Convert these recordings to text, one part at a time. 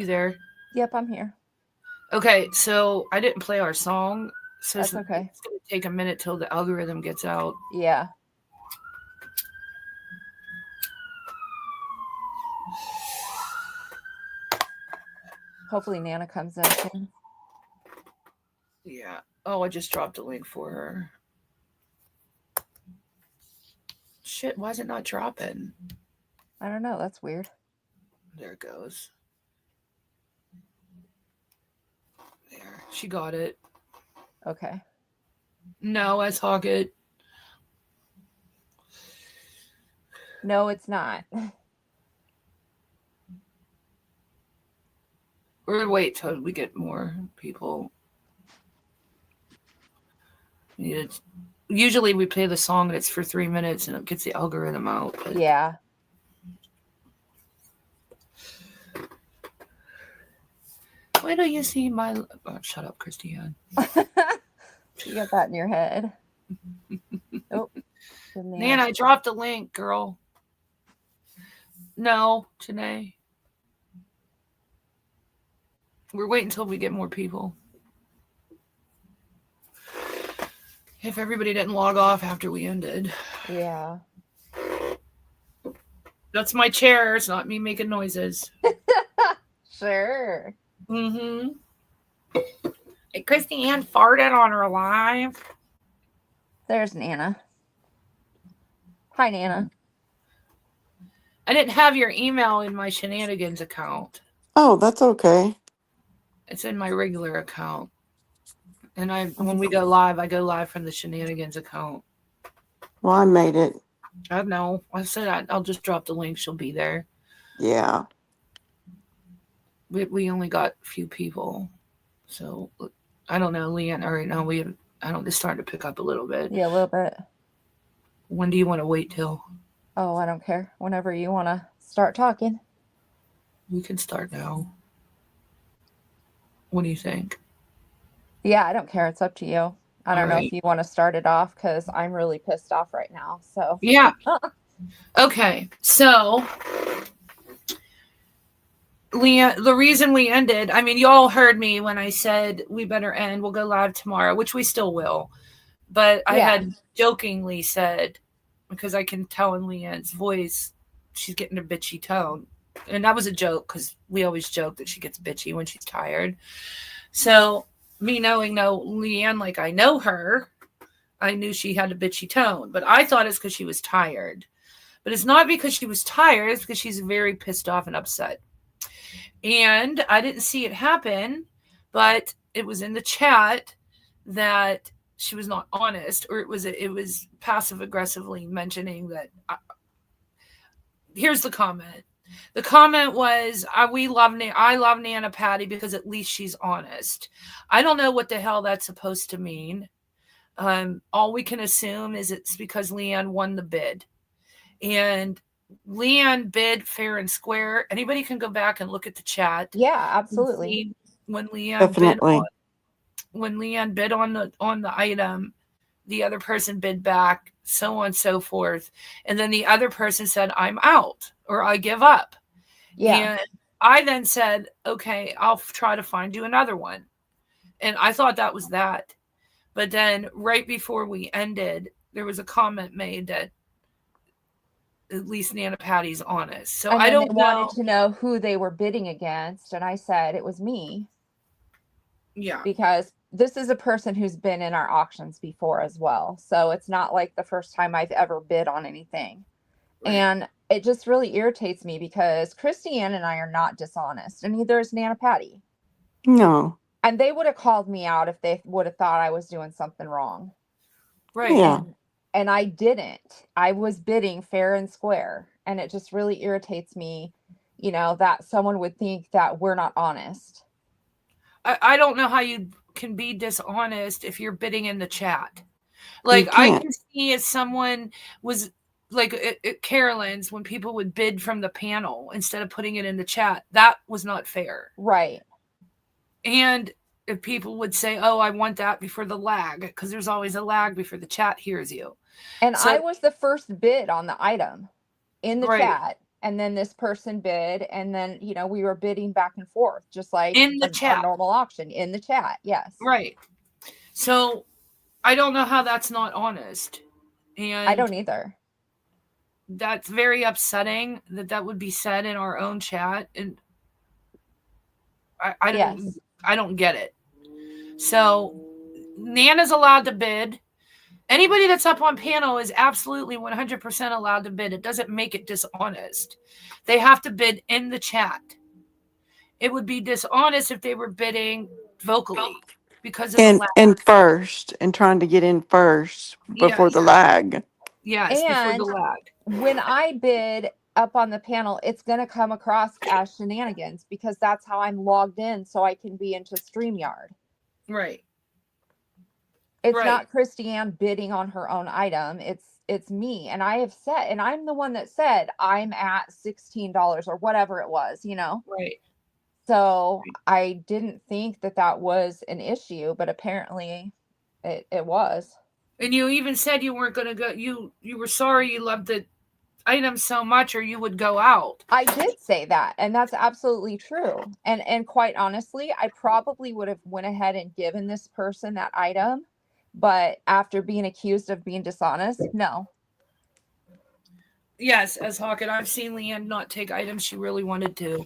You there? Yep, I'm here. Okay, so I didn't play our song, so That's it's okay. going to take a minute till the algorithm gets out. Yeah. Hopefully Nana comes in soon. Yeah. Oh, I just dropped a link for her. Shit, why is it not dropping? I don't know. That's weird. There it goes. There. She got it. Okay. No, I talk it. No, it's not. We're going to wait till we get more people. Usually we play the song and it's for 3 minutes and it gets the algorithm out. But... Yeah. Why don't you see my... Oh, shut up, Christiane. You got that in your head. Oh. Man, I dropped a link, girl. No, Janae. We're waiting until we get more people. If everybody didn't log off after we ended. Yeah. That's my chair. It's not me making noises. Sure. Mm-hmm. Hey, Christiane farted on her live. There's Nana. Hi, Nana. I didn't have your email in my shenanigans account. Oh, that's okay. It's in my regular account. And when we go live, I go live from the shenanigans account. Well, I made it. I know. I said I'll just drop the link. She'll be there. Yeah. We only got a few people. So, I don't know, Leanne. All right, now it's starting to pick up a little bit. Yeah, a little bit. When do you want to wait till? Oh, I don't care. Whenever you want to start talking. We can start now. What do you think? Yeah, I don't care. It's up to you. I don't know if you want to start it off because I'm really pissed off right now. So yeah. Okay. So Leah, the reason we ended, I mean, y'all heard me when I said we better end. We'll go live tomorrow, which we still will. But I had jokingly said, because I can tell in Leanne's voice, she's getting a bitchy tone. And that was a joke because we always joke that she gets bitchy when she's tired. So me knowing Leanne like I know her, I knew she had a bitchy tone. But I thought it's because she was tired. But it's not because she was tired. It's because she's very pissed off and upset. And I didn't see it happen, but it was in the chat that she was not honest, or it was passive aggressively mentioning that. Here's the comment. The comment was, I love Nana Patty because at least she's honest. I don't know what the hell that's supposed to mean. All we can assume is it's because Leanne won the bid. And Leanne bid fair and square. Anybody can go back and look at the chat. Yeah, absolutely. When Leanne Definitely. bid on the item, the other person bid back, so on and so forth. And then the other person said, I'm out or I give up. Yeah. And I then said, okay, I'll try to find you another one. And I thought that was that. But then right before we ended, there was a comment made that at least Nana Patty's honest. So and I don't they wanted to know who they were bidding against. And I said it was me. Yeah. Because this is a person who's been in our auctions before as well. So it's not like the first time I've ever bid on anything. Right. And it just really irritates me because Christiane and I are not dishonest. And neither is Nana Patty. No. And they would have called me out if they would have thought I was doing something wrong. Right. Yeah. And I didn't. I was bidding fair and square. And it just really irritates me, that someone would think that we're not honest. I don't know how you can be dishonest if you're bidding in the chat. Like, I can see if someone was like at Carolyn's, when people would bid from the panel instead of putting it in the chat, that was not fair. Right. And if people would say, oh, I want that before the lag, because there's always a lag before the chat hears you. And so, I was the first bid on the item in the chat. and then this person bid, and then, we were bidding back and forth, just like in the a chat. normal auction in the chat. Yes. Right. So I don't know how that's not honest. And I don't either. That's very upsetting that would be said in our own chat. And I don't get it. So Nana's allowed to bid. Anybody that's up on panel is absolutely 100% allowed to bid. It doesn't make it dishonest. They have to bid in the chat. It would be dishonest if they were bidding vocally because of the lag. And first, and trying to get in first before the lag. Yes, and before the lag. When I bid up on the panel, it's going to come across as shenanigans because that's how I'm logged in, so I can be into StreamYard. Right. It's not Christiane bidding on her own item. It's me. And I have said, and I'm the one that said I'm at $16 or whatever it was, Right. So I didn't think that was an issue, but apparently it was. And you even said you weren't going to go. You were sorry you loved the item so much, or you would go out. I did say that, and that's absolutely true. And quite honestly, I probably would have went ahead and given this person that item, but after being accused of being dishonest, no. Yes, as Hawkett, I've seen Leanne not take items she really wanted to.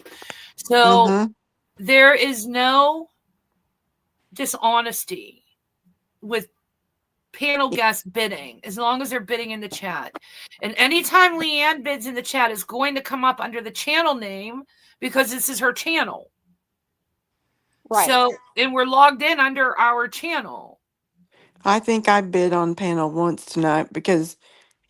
So there is no dishonesty with panel guests bidding, as long as they're bidding in the chat. And anytime Leanne bids in the chat, is going to come up under the channel name because this is her channel. Right. So, and we're logged in under our channel. I think I bid on panel once tonight because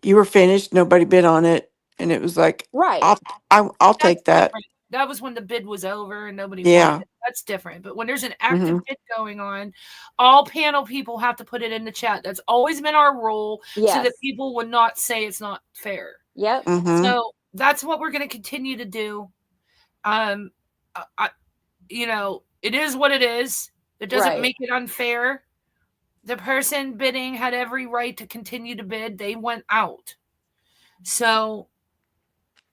you were finished, nobody bid on it, and it was like, right. I'll take that. Different. That was when the bid was over and nobody wanted it. That's different. But when there's an active bid going on, all panel people have to put it in the chat. That's always been our rule, so that people would not say it's not fair. Yep. So that's what we're going to continue to do. It is what it is. It doesn't make it unfair. The person bidding had every right to continue to bid. They went out. So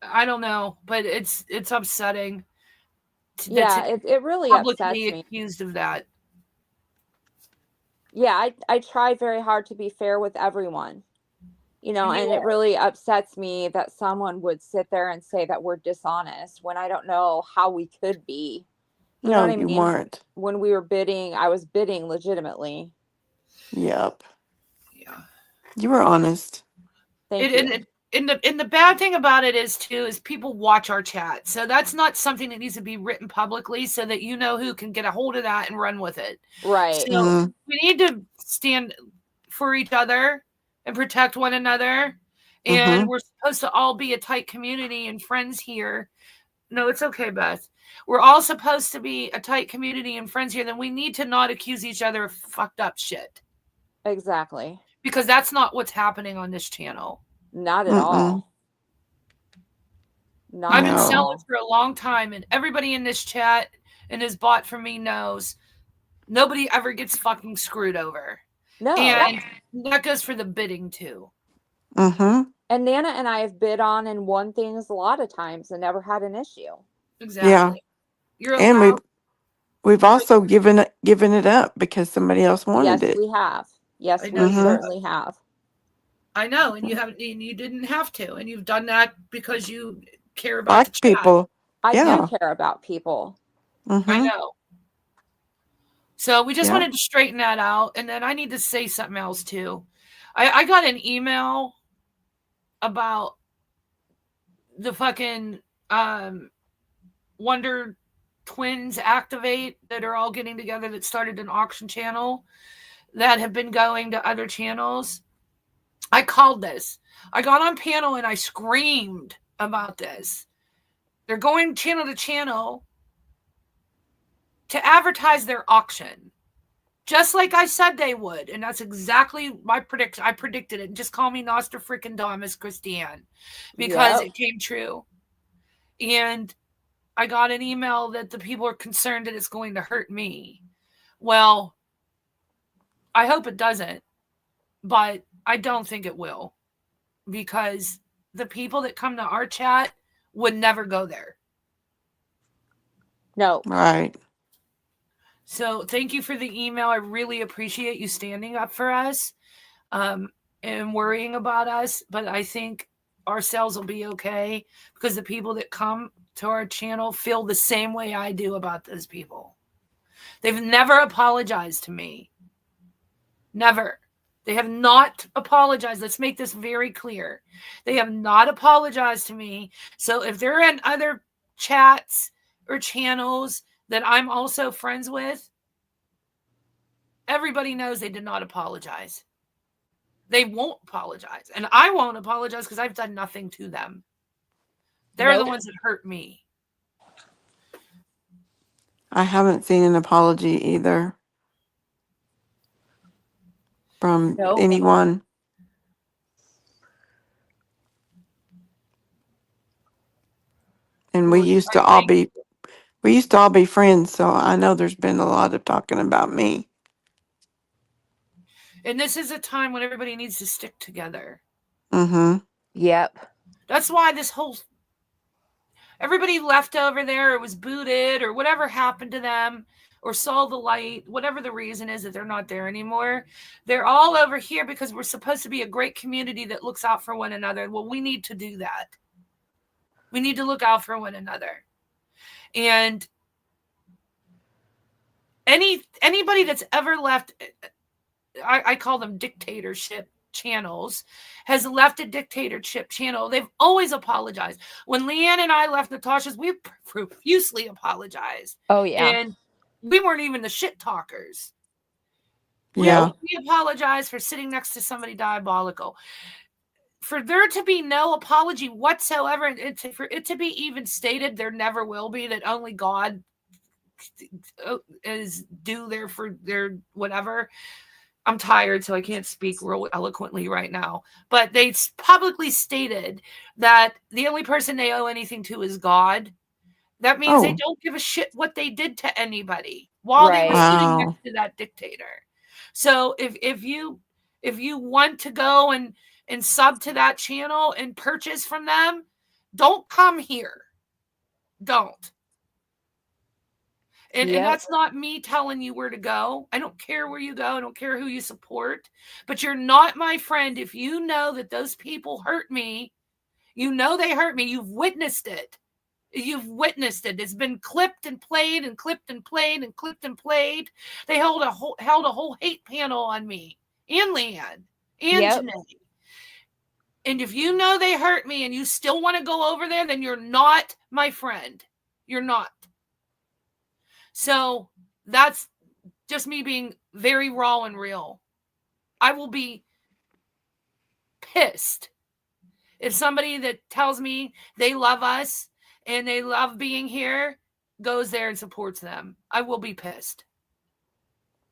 I don't know, but it's upsetting. It really publicly upsets me. Accused of that. Yeah, I try very hard to be fair with everyone. And it really upsets me that someone would sit there and say that we're dishonest when I don't know how we could be. You know what I mean? You weren't. When we were bidding, I was bidding legitimately. Yep. Yeah. You were honest. Thank you. And the bad thing about it is people watch our chat. So that's not something that needs to be written publicly so that who can get a hold of that and run with it. Right. So we need to stand for each other and protect one another. And we're supposed to all be a tight community and friends here. No, it's okay, Beth. We're all supposed to be a tight community and friends here. Then we need to not accuse each other of fucked up shit. Exactly. Because that's not what's happening on this channel. Not at all. I've been selling for a long time, and everybody in this chat and has bought from me knows nobody ever gets fucking screwed over. No. And that goes for the bidding too. And Nana and I have bid on and won things a lot of times and never had an issue. Exactly. Yeah. You're and we've also given it up because somebody else wanted it. Yes, we have. Yes, we certainly have. I know, and you didn't have to, and you've done that because you care about the chat. People. I do care about people. I know. So we just wanted to straighten that out, and then I need to say something else too. I got an email about the fucking Wonder Twins Activate that are all getting together that started an auction channel that have been going to other channels. I called this. I got on panel and I screamed about this. They're going channel to channel to advertise their auction. Just like I said they would. And that's exactly my prediction. I predicted it. Just call me Noster freaking Damas Christiane. Because it came true. And I got an email that the people are concerned that it's going to hurt me. Well, I hope it doesn't. But I don't think it will, because the people that come to our chat would never go there. No. Right. So thank you for the email. I really appreciate you standing up for us and worrying about us. But I think our sales will be okay because the people that come to our channel feel the same way I do about those people. They've never apologized to me. Never. They have not apologized. Let's make this very clear. They have not apologized to me. So if they're in other chats or channels that I'm also friends with, everybody knows they did not apologize. They won't apologize. And I won't apologize because I've done nothing to them. They're the ones that hurt me. I haven't seen an apology either from anyone. And we used to all be friends, so I know there's been a lot of talking about me. And this is a time when everybody needs to stick together. Mm-hmm. Yep. That's why everybody left over there or was booted or whatever happened to them or saw the light, whatever the reason is that they're not there anymore. They're all over here because we're supposed to be a great community that looks out for one another. Well, we need to do that. We need to look out for one another. And anybody that's ever left, I call them dictatorship channels, has left a dictatorship channel, they've always apologized. When Leanne and I left Natasha's, we profusely apologized. Oh, yeah. And we weren't even the shit talkers. Yeah. We apologized for sitting next to somebody diabolical. For there to be no apology whatsoever, and for it to be even stated, there never will be, that only God is due there for their whatever. I'm tired, so I can't speak real eloquently right now. But they publicly stated that the only person they owe anything to is God. That means they don't give a shit what they did to anybody while they were sitting next to that dictator. So if you want to go and sub to that channel and purchase from them, don't come here. Don't. And that's not me telling you where to go. I don't care where you go. I don't care who you support. But you're not my friend if you know that those people hurt me. You know they hurt me. You've witnessed it. You've witnessed it. It's been clipped and played and clipped and played and clipped and played. They held a whole hate panel on me and Leanne and Janae. And if you know they hurt me and you still want to go over there, then you're not my friend. You're not. So that's just me being very raw and real. I will be pissed if somebody that tells me they love us and they love being here goes there and supports them. I will be pissed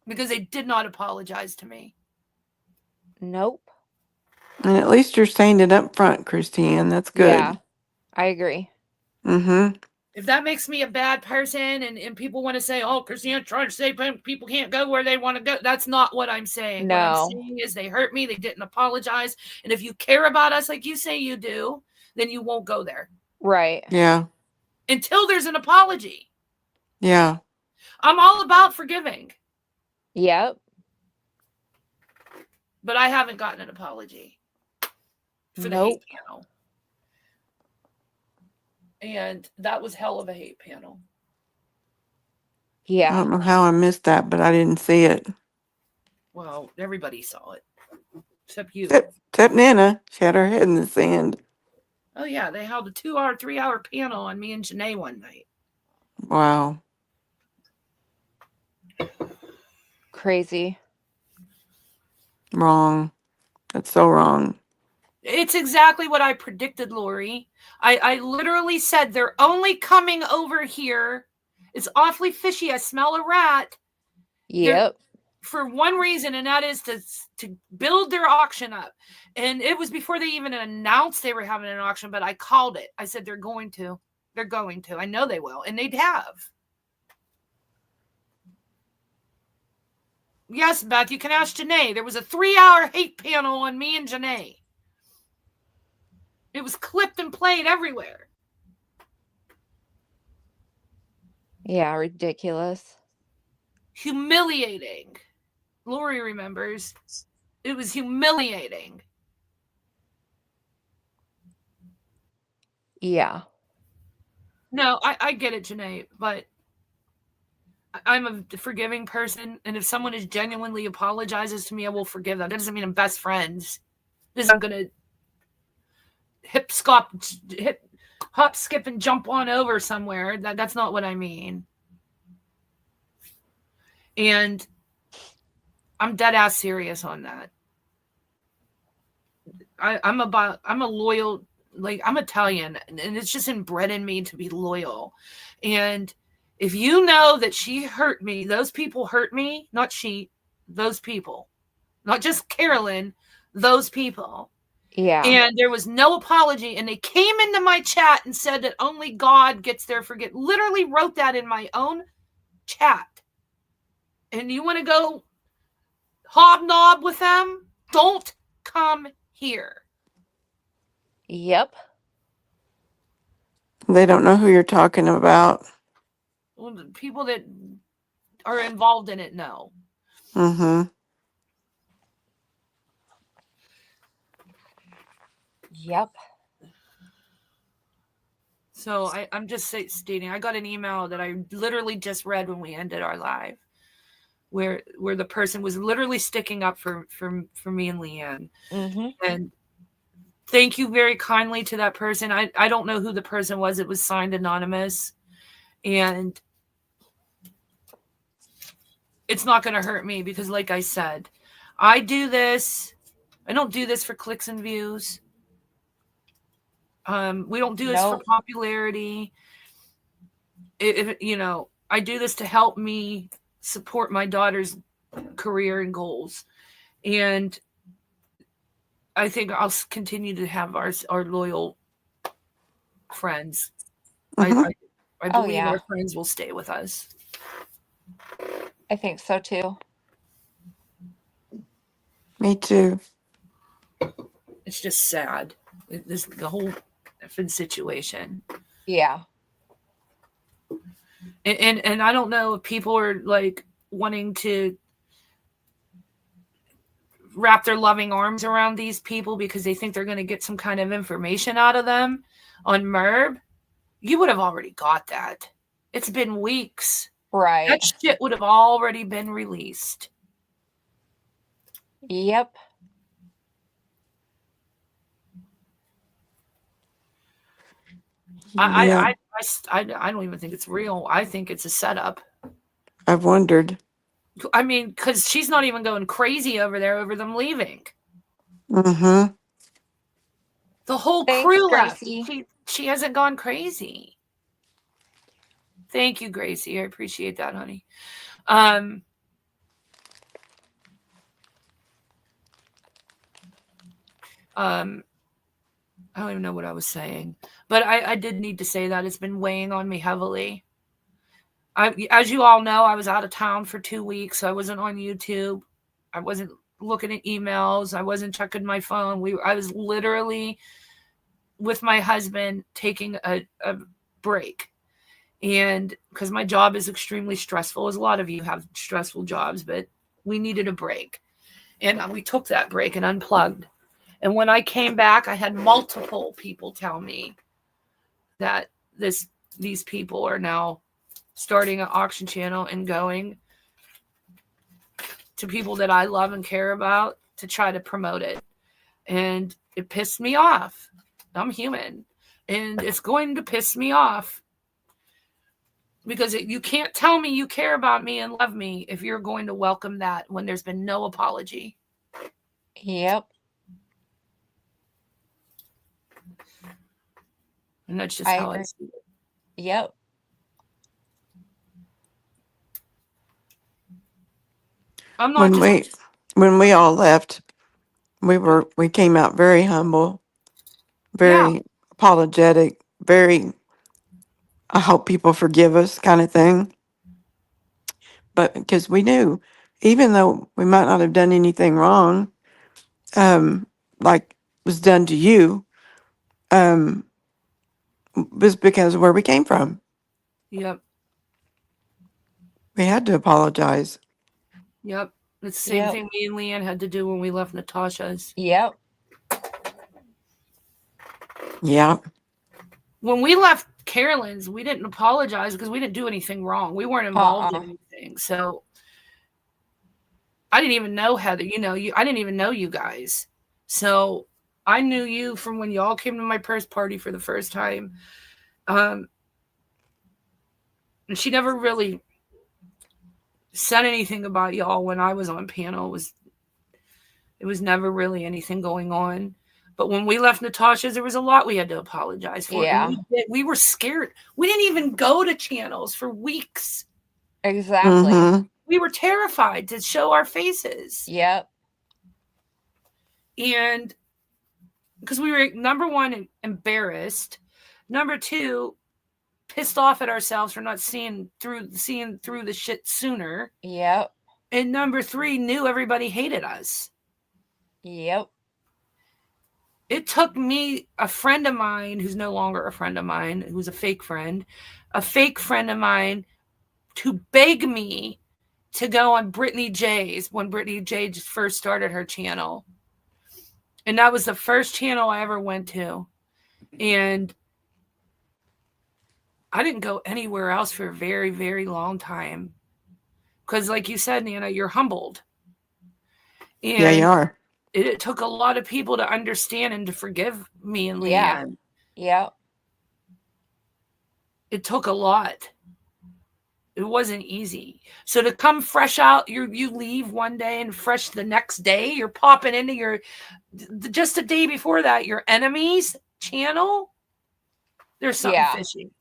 because they did not apologize to me. Nope. And at least you're saying it up front, Christine. That's good. Yeah, I agree. Mm-hmm. If that makes me a bad person and people want to say, oh, Christine's trying to say people can't go where they want to go, that's not what I'm saying. No. What I'm saying is they hurt me. They didn't apologize. And if you care about us like you say you do, then you won't go there. Right. Yeah. Until there's an apology. Yeah. I'm all about forgiving. Yep. But I haven't gotten an apology for the hate panel. And that was hell of a hate panel. Yeah. I don't know how I missed that, but I didn't see it. Well, everybody saw it. Except you. Except Nana. She had her head in the sand. Oh, yeah. They held a 2-hour, 3-hour panel on me and Janae one night. Wow. Crazy. Wrong. That's so wrong. It's exactly what I predicted, Lori. I literally said they're only coming over here. It's awfully fishy. I smell a rat. Yep. For one reason, and that is to build their auction up. And it was before they even announced they were having an auction, but I called it. I said, they're going to. They're going to. I know they will. And they'd have. Yes, Beth, you can ask Janae. There was a 3-hour hate panel on me and Janae. It was clipped and played everywhere. Yeah, ridiculous. Humiliating. Lori remembers. It was humiliating. Yeah. No, I get it, Janae, but I'm a forgiving person, and if someone is genuinely apologizes to me, I will forgive them. That doesn't mean I'm best friends. This I'm gonna hop, skip, and jump on over somewhere. That's not what I mean. And I'm dead ass serious on that. I'm a loyal, like, I'm Italian, and it's just inbred in me to be loyal. And if you know that she hurt me, those people hurt me, not she, those people, not just Carolyn, those people. Yeah. And there was no apology, and they came into my chat and said that only God gets their forget. Literally wrote that in my own chat. And you want to go hobnob with them? Don't come here. Yep. They don't know who you're talking about. Well, the people that are involved in it know. Mm-hmm. Yep. So I'm just stating, I got an email that I literally just read when we ended our live, where the person was literally sticking up for me and Leanne. Mm-hmm. And thank you very kindly to that person. I don't know who the person was. It was signed anonymous. And it's not going to hurt me because, like I said, I don't do this for clicks and views. We don't do this for popularity. I do this to help me support my daughter's career and goals. And I think I'll continue to have our loyal friends. Mm-hmm. I believe our friends will stay with us. I think so too. Me too. It's just sad. The whole effing situation. Yeah. And I don't know if people are like wanting to wrap their loving arms around these people because they think they're going to get some kind of information out of them on Merb. You would have already got that. It's been weeks. Right. That shit would have already been released. Yep. I don't even think it's real. I think it's a setup. I've wondered. I mean, because she's not even going crazy over there over them leaving. Mm-hmm. The whole crew left. She hasn't gone crazy. Thank you, Gracie. I appreciate that, honey. I don't even know what I was saying, but I did need to say that. It's been weighing on me heavily. As you all know, I was out of town for 2 weeks. So I wasn't on YouTube. I wasn't looking at emails. I wasn't checking my phone. I was literally with my husband taking a break. And because my job is extremely stressful, as a lot of you have stressful jobs, but we needed a break. And we took that break and unplugged. And when I came back, I had multiple people tell me that these people are now starting an auction channel and going to people that I love and care about to try to promote it. And it pissed me off. I'm human. And it's going to piss me off. Because you can't tell me you care about me and love me if you're going to welcome that when there's been no apology. Yep. And that's just how I see it. Yep. I'm not when we all left, we came out very humble, very apologetic, very I hope people forgive us kind of thing. But because we knew, even though we might not have done anything wrong, like was done to you, was because of where we came from. Yep. We had to apologize. Yep. It's the same thing me and Leanne had to do when we left Natasha's. Yep. Yeah. When we left Carolyn's, we didn't apologize because we didn't do anything wrong. We weren't involved in anything. So I didn't even know Heather. I didn't even know you guys. So I knew you from when y'all came to my purse party for the first time. And she never really said anything about y'all when I was on panel. It was never really anything going on. But when we left Natasha's, there was a lot we had to apologize for. Yeah. And we were scared. We didn't even go to channels for weeks. Exactly. Mm-hmm. We were terrified to show our faces. Yep. And because we were, number one, embarrassed. Number two, pissed off at ourselves for not seeing through the shit sooner. Yep. And number three, knew everybody hated us. Yep. It took me, a friend of mine who's no longer a friend of mine, who's a fake friend of mine, to beg me to go on Brittany J's when Brittany J just first started her channel. And that was the first channel I ever went to. And I didn't go anywhere else for a very, very long time. Because like you said, Nana, you're humbled. And yeah, you are. It took a lot of people to understand and to forgive me and Leanne. Yeah. It took a lot. It wasn't easy. So to come fresh out, you leave one day and fresh the next day, you're popping into just a day before that, your enemy's channel. There's something fishy.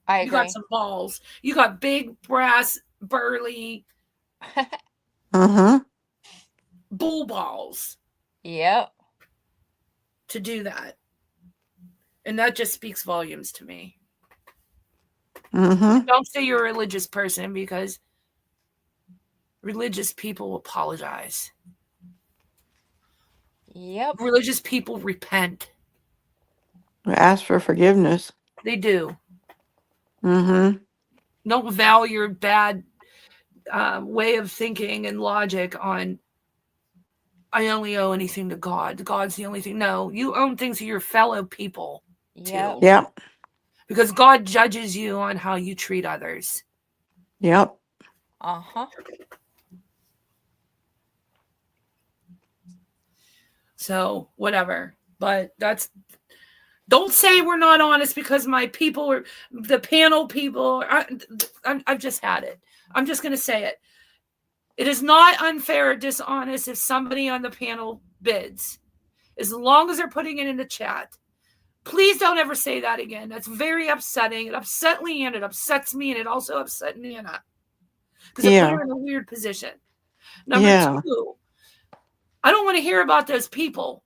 I agree. You got some balls. You got big, brass, burly bull balls. Yep. To do that. And that just speaks volumes to me. Don't say you're a religious person, because religious people apologize. Yep. Religious people repent. Ask for forgiveness. They do. Mm-hmm. Don't vow your bad way of thinking and logic on, I only owe anything to God. God's the only thing. No, you own things to your fellow people too. Yep. Because God judges you on how you treat others. Yep. So, whatever. But don't say we're not honest because my people are, the panel people, I've just had it. I'm just going to say it. It is not unfair or dishonest if somebody on the panel bids, as long as they're putting it in the chat. Please don't ever say that again. That's very upsetting. It upset Leanne. It upsets me. And it also upset Nana. Because it put her in a weird position. Number two, I don't want to hear about those people.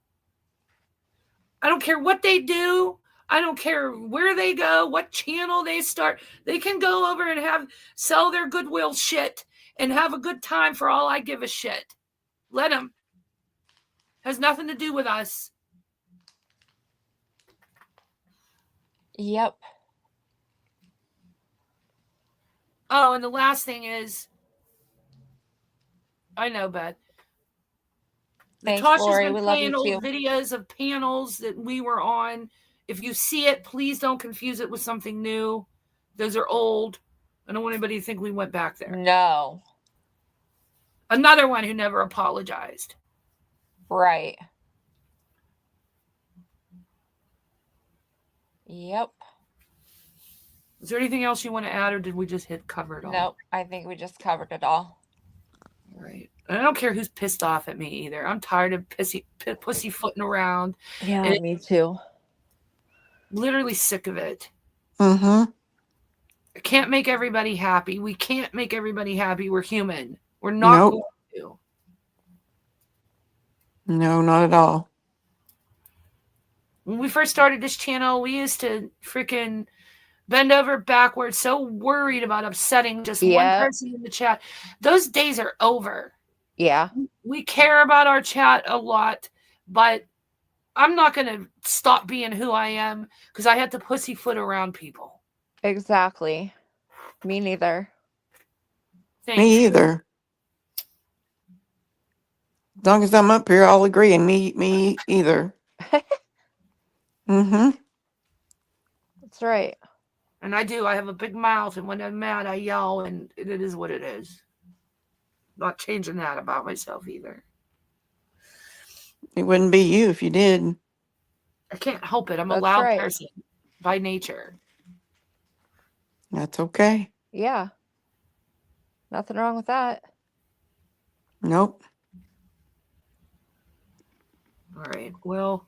I don't care what they do. I don't care where they go, what channel they start. They can go over and sell their Goodwill shit and have a good time for all I give a shit. Let them. Has nothing to do with us. Yep. Oh, and the last thing is, I know, Beth. Natasha's been playing old videos of panels that we were on. If you see it, please don't confuse it with something new. Those are old. I don't want anybody to think we went back there. No. Another one who never apologized. Right. Yep. Is there anything else you want to add, or did we just cover it all? Nope. I think we just covered it all. All right. And I don't care who's pissed off at me either. I'm tired of pussyfooting around. Yeah, me too. Literally sick of it. I can't make everybody happy. We can't make everybody happy. We're human. We're not going to. No, not at all. When we first started this channel, we used to freaking bend over backwards, so worried about upsetting just one person in the chat. Those days are over. Yeah. We care about our chat a lot, but I'm not going to stop being who I am because I had to pussyfoot around people. Exactly. Me neither. Thanks. Me either. As long as I'm up here, I'll agree. And me either. Mm-hmm. That's right. And I do. I have a big mouth, and when I'm mad, I yell, and it is what it is. Not changing that about myself either. It wouldn't be you if you did. I can't help it. I'm a That's loud right. person by nature. That's okay. Yeah. Nothing wrong with that. Nope. All right. Well,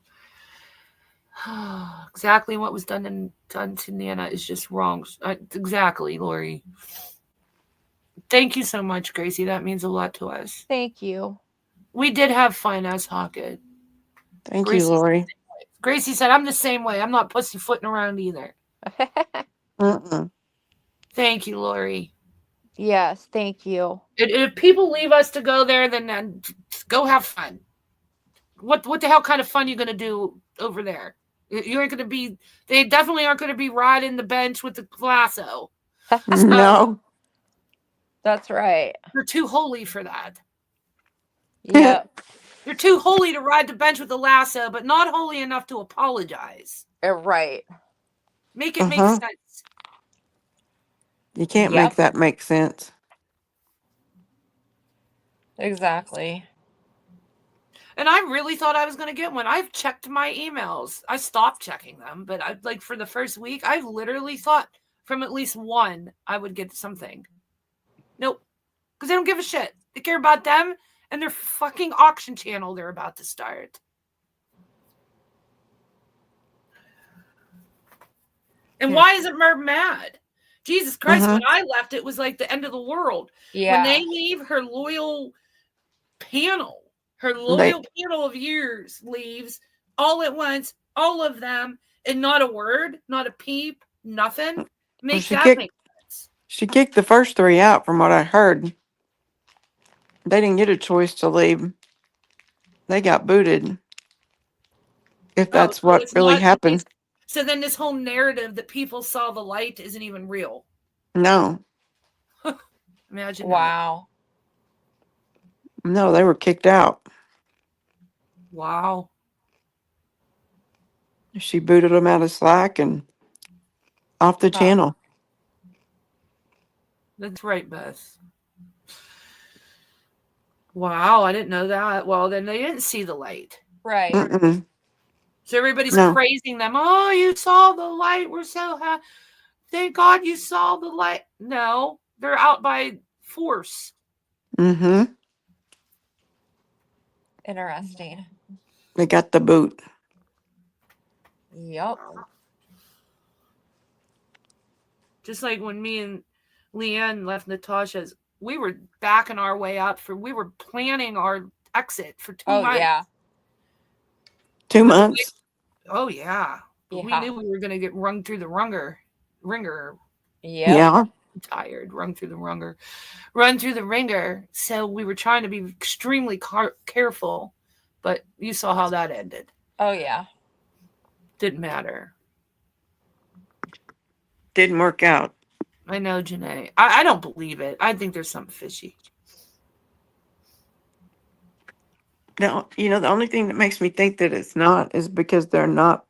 exactly what was done to Nana is just wrong. Exactly, Lori. Thank you so much, Gracie. That means a lot to us. Thank you. We did have fun as Hawkett. Thank you, Lori. Gracie said, I'm the same way. I'm not pussyfooting around either. Thank you, Lori. Yes, thank you. If people leave us to go there, then go have fun. What the hell kind of fun you going to do over there? You ain't going to be, they definitely aren't going to be riding the bench with the lasso. No. That's right. You're too holy for that. Yep. You're too holy to ride the bench with the lasso, but not holy enough to apologize. Right. Make it make sense. You can't make that make sense. Exactly. And I really thought I was going to get one. I've checked my emails. I stopped checking them, but for the first week, I literally thought from at least one I would get something. Nope. Because they don't give a shit. They care about them and their fucking auction channel they're about to start. And why isn't Merv mad? Jesus Christ, when I left, it was like the end of the world. Yeah. When they leave, her loyal panel of years leaves all at once, all of them, and not a word, not a peep, nothing. Make sense. She kicked the first three out from what I heard. They didn't get a choice to leave. They got booted. If that's what really happened. So then this whole narrative that people saw the light isn't even real. No. Imagine. Wow. That. No, they were kicked out. Wow. She booted them out of Slack and off the channel. That's right, Beth. Wow, I didn't know that. Well, then they didn't see the light. Right. Mm-mm. So everybody's praising them. Oh, you saw the light. We're so happy. Thank God you saw the light. No, they're out by force. Mm-hmm. Interesting. They got the boot. Yep. Just like when me and Leanne left Natasha's, we were backing our way out we were planning our exit for 2 months. Oh, yeah. 2 months? Oh, yeah. We knew we were going to get rung through the ringer. Yep. Yeah. I'm tired. Run through the ringer. So we were trying to be extremely careful, but you saw how that ended. Oh, yeah. Didn't matter. Didn't work out. I know, Janae. I don't believe it. I think there's something fishy. No, the only thing that makes me think that it's not is because they're not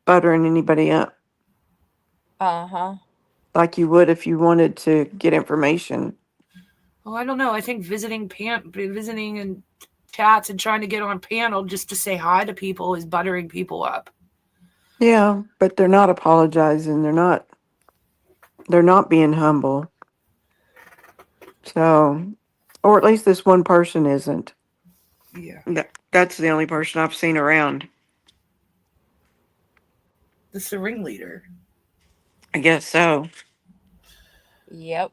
buttering anybody up. Uh-huh. Like you would if you wanted to get information. Well, I don't know. I think visiting and chats and trying to get on panel just to say hi to people is buttering people up. Yeah, but they're not apologizing. They're not being humble. So, or at least this one person isn't. Yeah. That's the only person I've seen around. That's the ringleader. I guess so. Yep.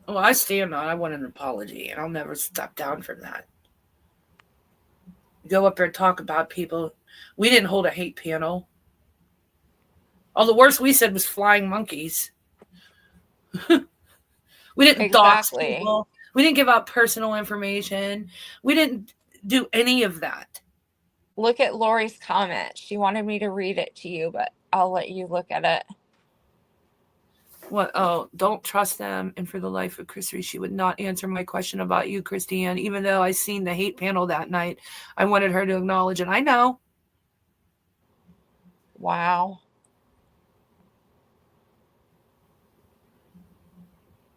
Well, I stand on. I want an apology, and I'll never step down from that. Go up there and talk about people. We didn't hold a hate panel. All the worst we said was flying monkeys. We didn't dox people. We didn't give out personal information. We didn't do any of that. Look at Lori's comment. She wanted me to read it to you, but I'll let you look at it. What? Oh, don't trust them. And for the life of Christy, she would not answer my question about you, Christiane. Even though I seen the hate panel that night, I wanted her to acknowledge it. I know. Wow.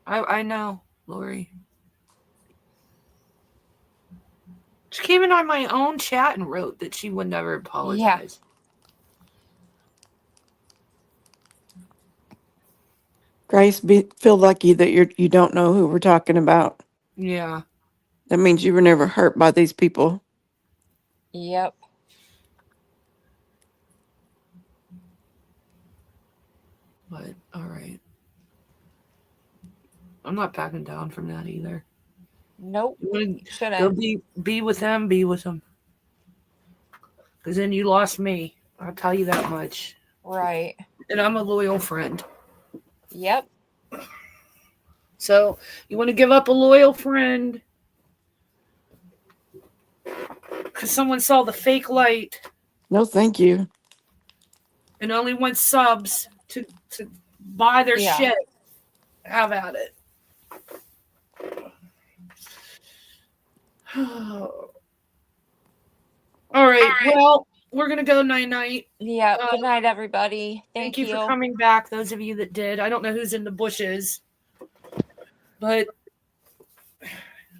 I know, Lori. She came in on my own chat and wrote that she would never apologize. Yeah. Grace, feel lucky that you don't know who we're talking about. Yeah. That means you were never hurt by these people. Yep. But all right. I'm not backing down from that either. Nope. You shouldn't. Go be with them, be with them. Because then you lost me. I'll tell you that much. Right. And I'm a loyal friend. Yep. So you want to give up a loyal friend because someone saw the fake light. No, thank you. And only wants subs to buy their shit. Have at it. All right. Well, we're going to go night-night. Yeah. Good night, everybody. Thank you for coming back, those of you that did. I don't know who's in the bushes. But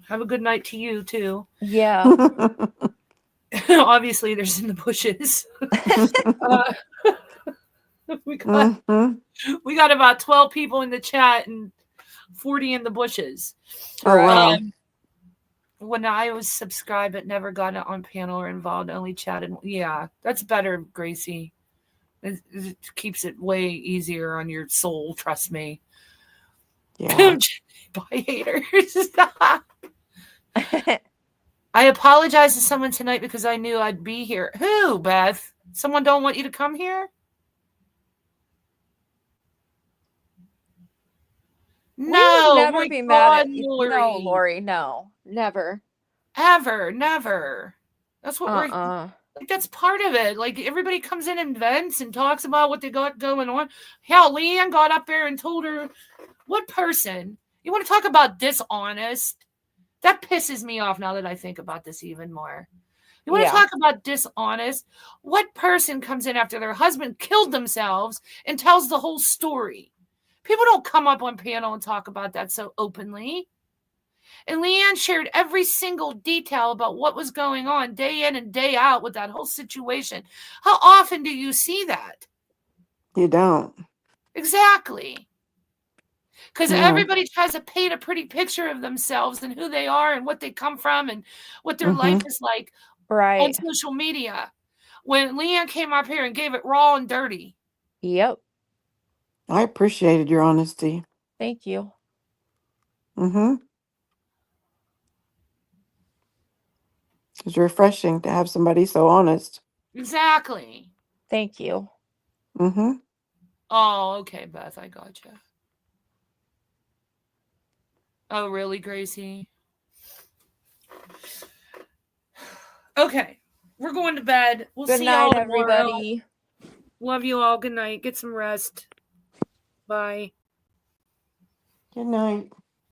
have a good night to you, too. Yeah. Obviously, there's in the bushes. We got about 12 people in the chat and 40 in the bushes. Oh, wow. When I was subscribed but never got it on panel or involved, only chatted. Yeah, that's better, Gracie. It keeps it way easier on your soul, trust me. Yeah. Bye, haters. I apologize to someone tonight because I knew I'd be here. Who, Beth? Someone don't want you to come here? No, we would never be mad at you. Lori. No, Lori, no. Never. Ever, never. That's what we're like, that's part of it. Like, everybody comes in and vents and talks about what they got going on. Hell, Leanne got up there and told her, what person? You want to talk about dishonest? That pisses me off now that I think about this even more. You want to talk about dishonest? What person comes in after their husband killed themselves and tells the whole story? People don't come up on panel and talk about that so openly. And Leanne shared every single detail about what was going on day in and day out with that whole situation. How often do you see that? You don't. Exactly. Because everybody tries to paint a pretty picture of themselves and who they are and what they come from and what their life is like on social media. When Leanne came up here and gave it raw and dirty. Yep. I appreciated your honesty. Thank you. It's refreshing to have somebody so honest. Exactly. Thank you. Oh, okay, Beth, I gotcha. Oh, really, Gracie? Okay, we're going to bed. We'll see y'all tomorrow. Good night, everybody. Love you all. Good night. Get some rest. Bye. Good night.